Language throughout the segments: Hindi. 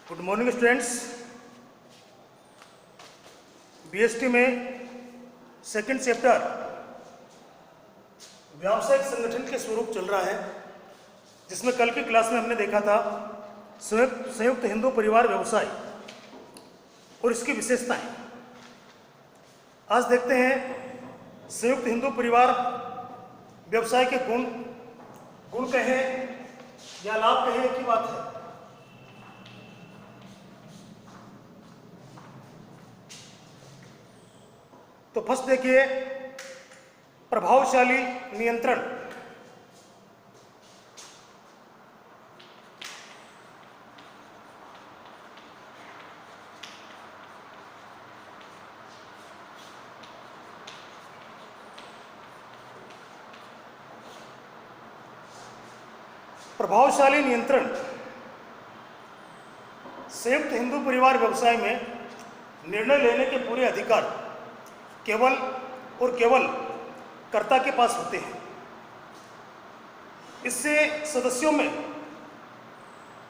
Good morning students. बीएसटी में सेकंड चैप्टर व्यावसायिक संगठन के स्वरूप चल रहा है, जिसमें कल की क्लास में हमने देखा था संयुक्त हिंदू परिवार व्यवसाय और इसकी विशेषताएं। आज देखते हैं संयुक्त हिंदू परिवार व्यवसाय के गुण कहें या लाभ कहें, एक ही बात है। तो फर्स्ट देखिए, प्रभावशाली नियंत्रण। प्रभावशाली नियंत्रण संयुक्त हिंदू परिवार व्यवसाय में निर्णय लेने के पूरे अधिकार केवल और केवल कर्ता के पास होते हैं। इससे सदस्यों में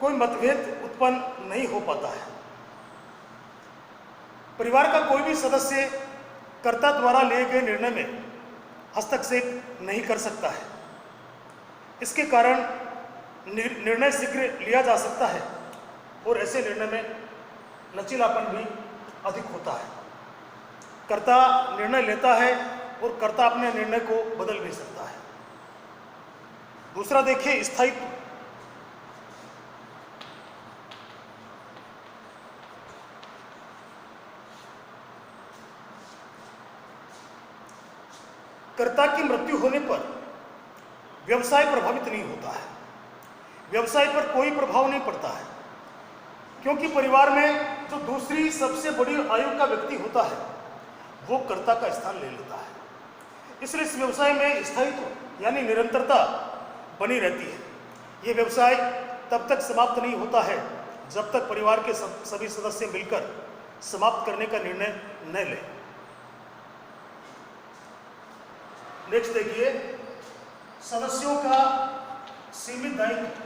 कोई मतभेद उत्पन्न नहीं हो पाता है। परिवार का कोई भी सदस्य कर्ता द्वारा लिए गए निर्णय में हस्तक्षेप नहीं कर सकता है। इसके कारण निर्णय शीघ्र लिया जा सकता है और ऐसे निर्णय में लचीलापन भी अधिक होता है। कर्ता निर्णय लेता है और कर्ता अपने निर्णय को बदल भी सकता है। दूसरा देखिए, स्थायित्व। कर्ता की मृत्यु होने पर व्यवसाय प्रभावित नहीं होता है। व्यवसाय पर कोई प्रभाव नहीं पड़ता है, क्योंकि परिवार में जो दूसरी सबसे बड़ी आयु का व्यक्ति होता है वो कर्ता का स्थान ले लेता है। इसलिए इस व्यवसाय में स्थायित्व यानी निरंतरता बनी रहती है। ये व्यवसाय तब तक समाप्त नहीं होता है जब तक परिवार के सभी सदस्य मिलकर समाप्त करने का निर्णय न लें। नेक्स्ट देखिए, सदस्यों का सीमित दायित्व।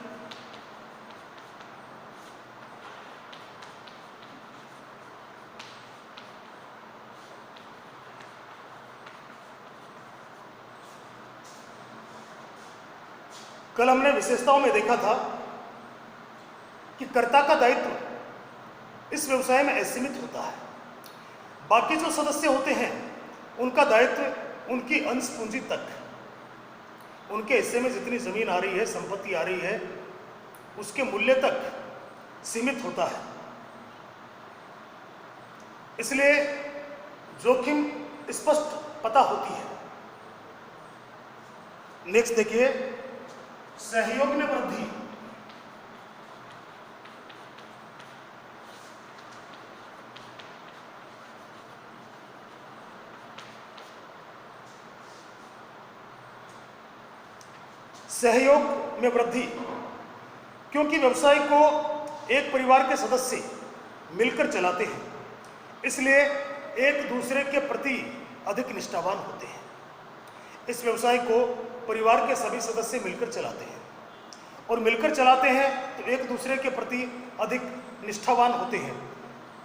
कल हमने विशेषताओं में देखा था कि कर्ता का दायित्व इस व्यवसाय में असीमित होता है। बाकी जो सदस्य होते हैं उनका दायित्व उनकी अंश पूंजी तक, उनके हिस्से में जितनी जमीन आ रही है, संपत्ति आ रही है, उसके मूल्य तक सीमित होता है। इसलिए जोखिम स्पष्ट पता होती है। नेक्स्ट देखिए, सहयोग में वृद्धि। सहयोग में वृद्धि, क्योंकि व्यवसाय को एक परिवार के सदस्य मिलकर चलाते हैं, इसलिए एक दूसरे के प्रति अधिक निष्ठावान होते हैं। इस व्यवसाय को परिवार के सभी सदस्य मिलकर चलाते हैं और मिलकर चलाते हैं तो एक दूसरे के प्रति अधिक निष्ठावान होते हैं।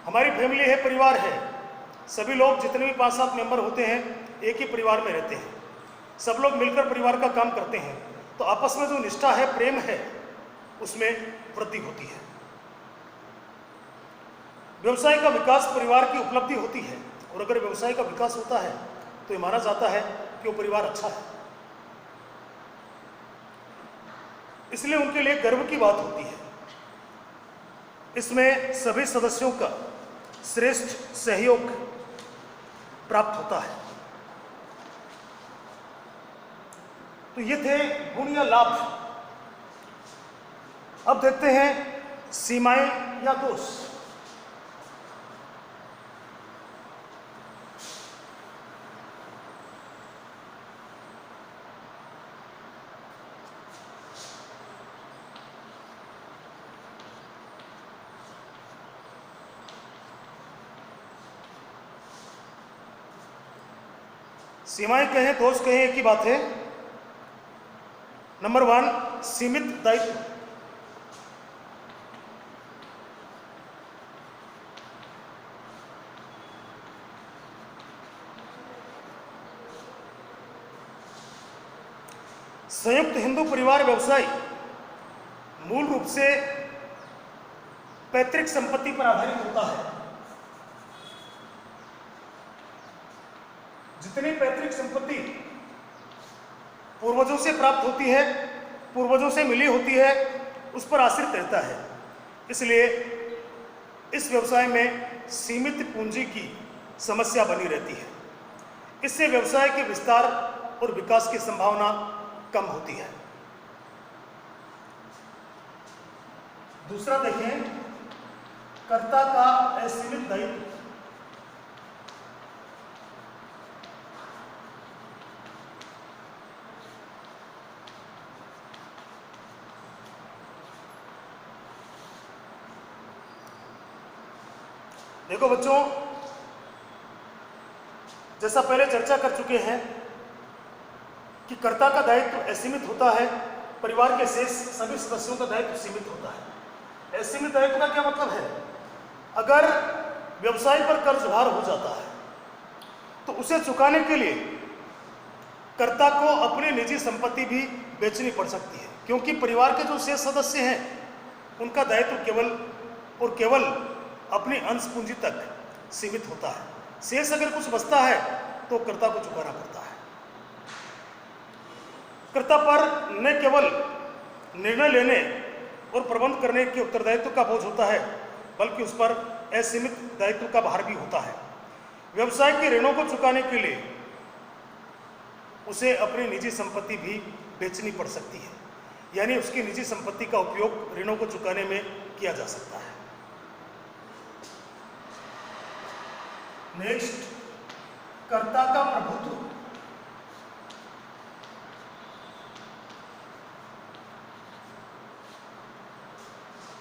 हमारी फैमिली है, परिवार है, सभी लोग जितने भी 5-7 मेंबर होते हैं एक ही परिवार में रहते हैं। सब लोग मिलकर परिवार का काम करते हैं, तो आपस में जो निष्ठा है, प्रेम है, उसमें वृद्धि होती है। व्यवसाय का विकास परिवार की उपलब्धि होती है, और अगर व्यवसाय का विकास होता है तो ये माना जाता है कि वो परिवार अच्छा है। इसलिए उनके लिए गर्व की बात होती है। इसमें सभी सदस्यों का श्रेष्ठ सहयोग प्राप्त होता है। तो ये थे गुण या लाभ। अब देखते हैं सीमाएं या दोष। सीमाएं कहें, दोष कहें, एक ही बात है। नंबर 1, सीमित दायित्व। संयुक्त हिंदू परिवार व्यवसाय मूल रूप से पैतृक संपत्ति पर आधारित होता है। जितनी पैतृक संपत्ति पूर्वजों से प्राप्त होती है, पूर्वजों से मिली होती है, उस पर आश्रित रहता है। इसलिए इस व्यवसाय में सीमित पूंजी की समस्या बनी रहती है। इससे व्यवसाय के विस्तार और विकास की संभावना कम होती है। दूसरा देखें, कर्ता का असीमित दायित्व। देखो बच्चों, जैसा पहले चर्चा कर चुके हैं कि कर्ता का दायित्व असीमित होता है, परिवार के शेष सभी सदस्यों का दायित्व सीमित होता है। असीमित दायित्व का क्या मतलब है? अगर व्यवसाय पर कर्ज भार हो जाता है तो उसे चुकाने के लिए कर्ता को अपनी निजी संपत्ति भी बेचनी पड़ सकती है, क्योंकि परिवार के जो शेष सदस्य हैं उनका दायित्व केवल और केवल अपनी अंश पूंजी तक सीमित होता है। शेष अगर कुछ बचता है तो कर्ता को चुकाना पड़ता है। कर्ता पर न केवल निर्णय लेने और प्रबंध करने के उत्तरदायित्व का बोझ होता है, बल्कि उस पर असीमित दायित्व का भार भी होता है। व्यवसाय के ऋणों को चुकाने के लिए उसे अपनी निजी संपत्ति भी बेचनी पड़ सकती है, यानी उसकी निजी संपत्ति का उपयोग ऋणों को चुकाने में किया जा सकता है। नेक्स्ट, कर्ता का प्रभुत्व।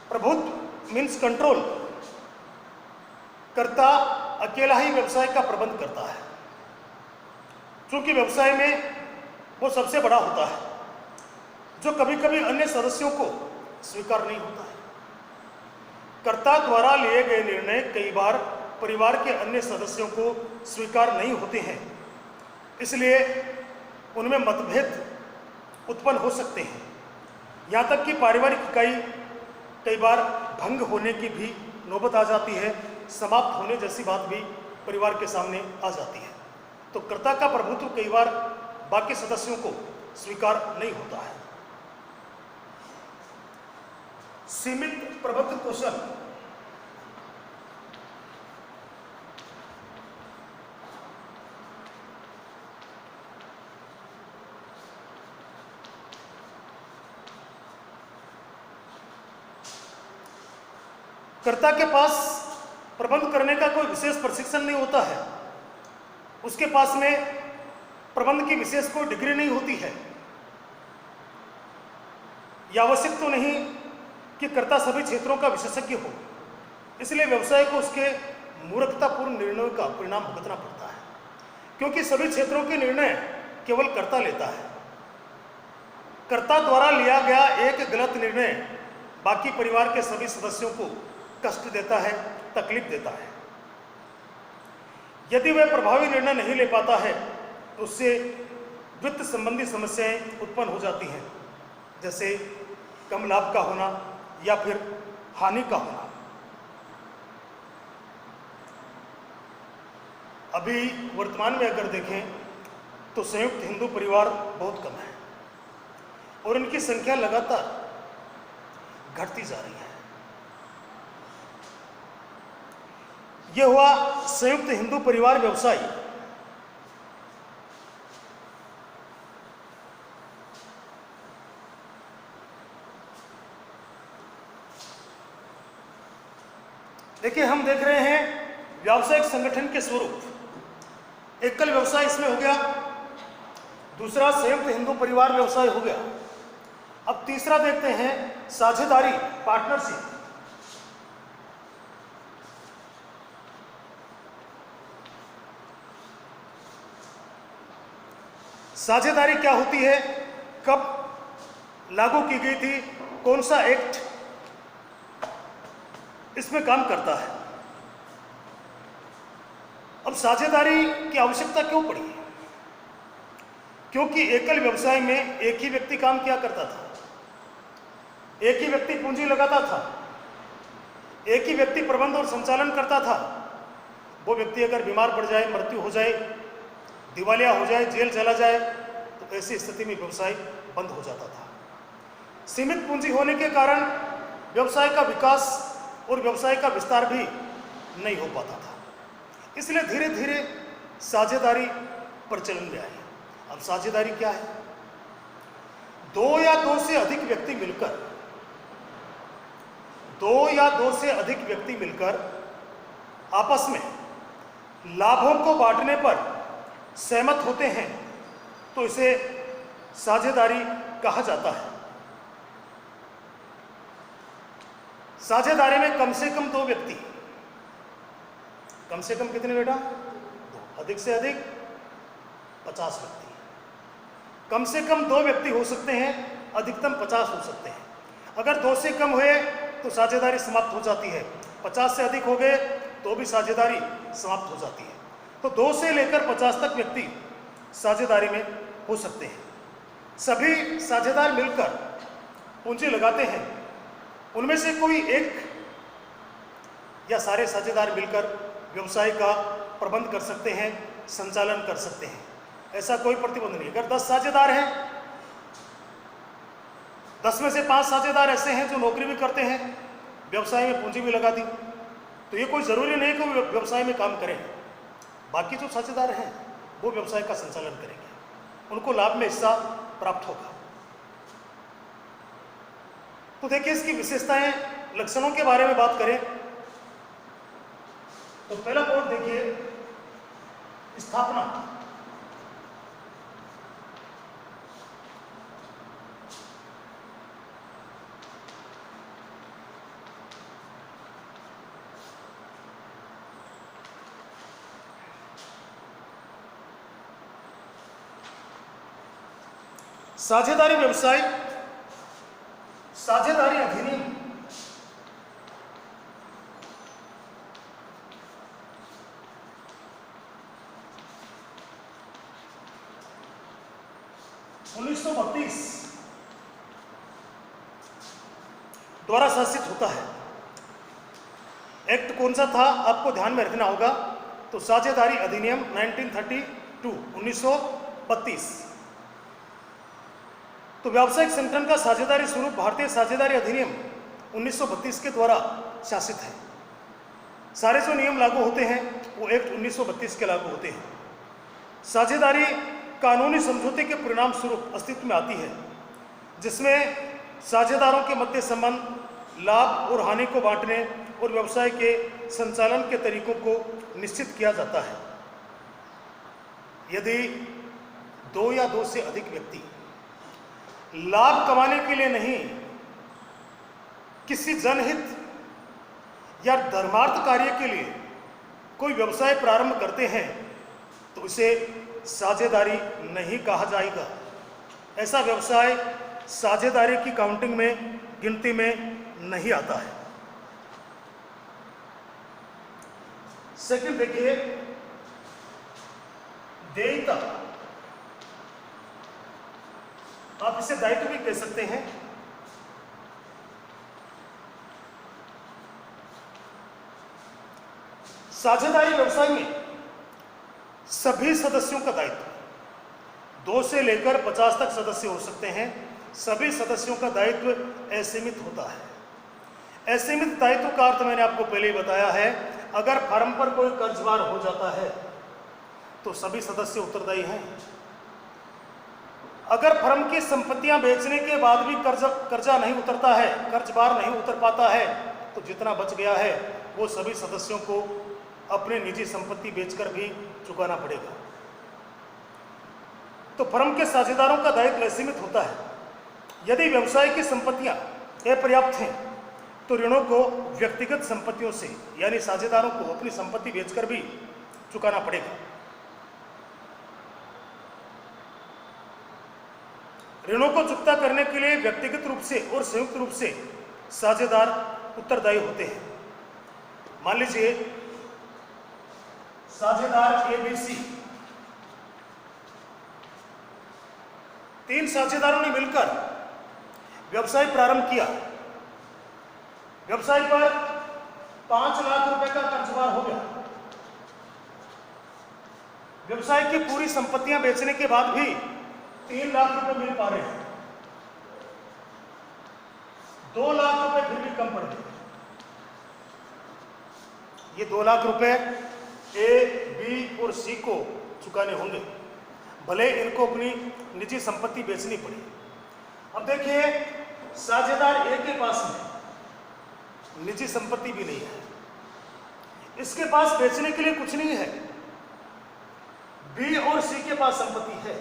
प्रभुत्व मीन्स कंट्रोल। कर्ता अकेला ही व्यवसाय का प्रबंध करता है। क्योंकि व्यवसाय में वो सबसे बड़ा होता है, जो कभी कभी अन्य सदस्यों को स्वीकार नहीं होता है। कर्ता द्वारा लिए गए निर्णय कई बार परिवार के अन्य सदस्यों को स्वीकार नहीं होते हैं, इसलिए उनमें मतभेद उत्पन्न हो सकते हैं। यहाँ तक कि पारिवारिक इकाई कई बार भंग होने की भी नौबत आ जाती है, समाप्त होने जैसी बात भी परिवार के सामने आ जाती है। तो कर्ता का प्रभुत्व कई बार बाकी सदस्यों को स्वीकार नहीं होता है। सीमित प्रबंध कौशल। कर्ता के पास प्रबंध करने का कोई विशेष प्रशिक्षण नहीं होता है। उसके पास में प्रबंध की विशेष कोई डिग्री नहीं होती है। यह आवश्यक तो नहीं कि कर्ता सभी क्षेत्रों का विशेषज्ञ हो, इसलिए व्यवसाय को उसके मूर्खतापूर्ण निर्णयों का परिणाम भुगतना पड़ता है, क्योंकि सभी क्षेत्रों के निर्णय केवल कर्ता लेता है। कर्ता द्वारा लिया गया एक गलत निर्णय बाकी परिवार के सभी सदस्यों को कष्ट देता है, तकलीफ देता है। यदि वह प्रभावी निर्णय नहीं ले पाता है तो उससे वित्त संबंधी समस्याएं उत्पन्न हो जाती हैं, जैसे कम लाभ का होना या फिर हानि का होना। अभी वर्तमान में अगर देखें तो संयुक्त हिंदू परिवार बहुत कम है और इनकी संख्या लगातार घटती जा रही है। यह हुआ संयुक्त हिंदू परिवार व्यवसाय। देखिए, हम देख रहे हैं व्यावसायिक संगठन के स्वरूप। एकल व्यवसाय इसमें हो गया, दूसरा संयुक्त हिंदू परिवार व्यवसाय हो गया। अब तीसरा देखते हैं साझेदारी, पार्टनरशिप। साझेदारी क्या होती है, कब लागू की गई थी, कौन सा एक्ट इसमें काम करता है? अब साझेदारी की आवश्यकता क्यों पड़ी? क्योंकि एकल व्यवसाय में एक ही व्यक्ति काम किया करता था, एक ही व्यक्ति पूंजी लगाता था, एक ही व्यक्ति प्रबंध और संचालन करता था। वो व्यक्ति अगर बीमार पड़ जाए, मृत्यु हो जाए, दिवालिया हो जाए, जेल चला जाए, तो ऐसी स्थिति में व्यवसाय बंद हो जाता था। सीमित पूंजी होने के कारण व्यवसाय का विकास और व्यवसाय का विस्तार भी नहीं हो पाता था। इसलिए धीरे धीरे साझेदारी प्रचलन में आई। अब साझेदारी क्या है? दो या दो से अधिक व्यक्ति मिलकर आपस में लाभों को बांटने पर सहमत होते हैं, तो इसे साझेदारी कहा जाता है। साझेदारी में कम से कम दो व्यक्ति, कम से कम कितने बेटा? दो। अधिक से अधिक 50 व्यक्ति। कम से कम दो व्यक्ति हो सकते हैं, अधिकतम 50 हो सकते हैं। अगर दो से कम हुए तो साझेदारी समाप्त हो जाती है, 50 से अधिक हो गए तो भी साझेदारी समाप्त हो जाती है। तो 2 से लेकर 50 तक व्यक्ति साझेदारी में हो सकते हैं। सभी साझेदार मिलकर पूंजी लगाते हैं। उनमें से कोई एक या सारे साझेदार मिलकर व्यवसाय का प्रबंध कर सकते हैं, संचालन कर सकते हैं। ऐसा कोई प्रतिबंध नहीं। अगर 10 साझेदार हैं, 10 में से 5 साझेदार ऐसे हैं जो नौकरी भी करते हैं, व्यवसाय में पूंजी भी लगा दी, तो ये कोई ज़रूरी नहीं कि वो व्यवसाय में काम करें। बाकी जो साझेदार हैं वो व्यवसाय का संचालन करेंगे, उनको लाभ में हिस्सा प्राप्त होगा। तो देखिए, इसकी विशेषताएं, लक्षणों के बारे में बात करें तो पहला पॉइंट देखिए, स्थापना। साझेदारी व्यवसाय, साझेदारी अधिनियम 1932 द्वारा शासित होता है। एक्ट कौन सा था आपको ध्यान में रखना होगा, तो साझेदारी अधिनियम 1932। तो व्यावसायिक संगठन का साझेदारी स्वरूप भारतीय साझेदारी अधिनियम 1932 के द्वारा शासित है। सारे जो नियम लागू होते हैं वो एक्ट 1932 के लागू होते हैं। साझेदारी कानूनी समझौते के परिणाम स्वरूप अस्तित्व में आती है, जिसमें साझेदारों के मध्य संबंध, लाभ और हानि को बांटने और व्यवसाय के संचालन के तरीकों को निश्चित किया जाता है। यदि 2 या 2 से अधिक व्यक्ति लाभ कमाने के लिए नहीं, किसी जनहित या धर्मार्थ कार्य के लिए कोई व्यवसाय प्रारंभ करते हैं, तो इसे साझेदारी नहीं कहा जाएगा। ऐसा व्यवसाय साझेदारी की काउंटिंग में, गिनती में नहीं आता है। सेकंड देखिए, देयता। आप इसे दायित्व भी कह सकते हैं। साझेदारी व्यवसाय में सभी सदस्यों का दायित्व, 2 से लेकर 50 तक सदस्य हो सकते हैं, सभी सदस्यों का दायित्व असीमित होता है। असीमित दायित्व का अर्थ मैंने आपको पहले ही बताया है। अगर फर्म पर कोई कर्जबार हो जाता है तो सभी सदस्य उत्तरदायी हैं। अगर फर्म की संपत्तियां बेचने के बाद भी कर्जा नहीं उतरता है, कर्जबार नहीं उतर पाता है, तो जितना बच गया है वो सभी सदस्यों को अपनी निजी संपत्ति बेचकर भी चुकाना पड़ेगा। तो फर्म के साझेदारों का दायित्व असीमित होता है। यदि व्यवसाय की संपत्तियां अपर्याप्त हैं तो ऋणों को व्यक्तिगत संपत्तियों से, यानी साझेदारों को अपनी संपत्ति बेचकर भी चुकाना पड़ेगा। ऋणों को चुकता करने के लिए व्यक्तिगत रूप से और संयुक्त रूप से साझेदार उत्तरदायी होते हैं। मान लीजिए साझेदार ABC 3 साझेदारों ने मिलकर व्यवसाय प्रारंभ किया। व्यवसाय पर 5 लाख रुपए का कर्जभार हो गया। व्यवसाय की पूरी संपत्तियां बेचने के बाद भी 3 लाख रुपए मिल पा रहे हैं। 2 लाख रुपए फिर भी कम पड़ गए। ये 2 लाख रुपए ए, बी और सी को चुकाने होंगे, भले इनको अपनी निजी संपत्ति बेचनी पड़ी। अब देखिए, साझेदार ए के पास में निजी संपत्ति भी नहीं है, इसके पास बेचने के लिए कुछ नहीं है। बी और सी के पास संपत्ति है,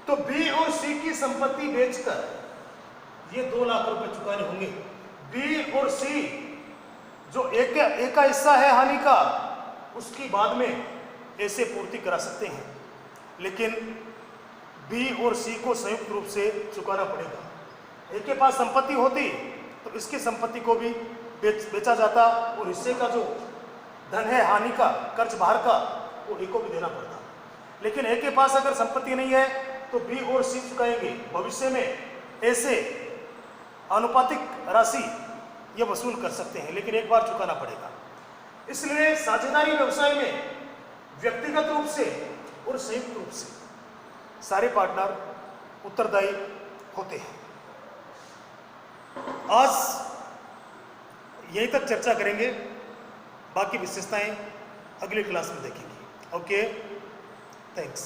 तो बी और सी की संपत्ति बेचकर ये 2 लाख रुपए चुकाने होंगे। बी और सी जो एक का हिस्सा है हानि का, उसकी बाद में ऐसे पूर्ति करा सकते हैं, लेकिन बी और सी को संयुक्त रूप से चुकाना पड़ेगा। एक के पास संपत्ति होती तो इसकी संपत्ति को भी बेचा जाता और हिस्से का जो धन है हानि का, कर्ज बाहर का, वो ए को भी देना पड़ता। लेकिन ए के पास अगर संपत्ति नहीं है तो बी और सी चुकाएंगे। भविष्य में ऐसे आनुपातिक राशि ये वसूल कर सकते हैं, लेकिन एक बार चुकाना पड़ेगा। इसलिए साझेदारी व्यवसाय में व्यक्तिगत रूप से और संयुक्त रूप से सारे पार्टनर उत्तरदायी होते हैं। आज यहीं तक चर्चा करेंगे, बाकी विशेषताएं अगली क्लास में देखेंगे। Okay, thanks.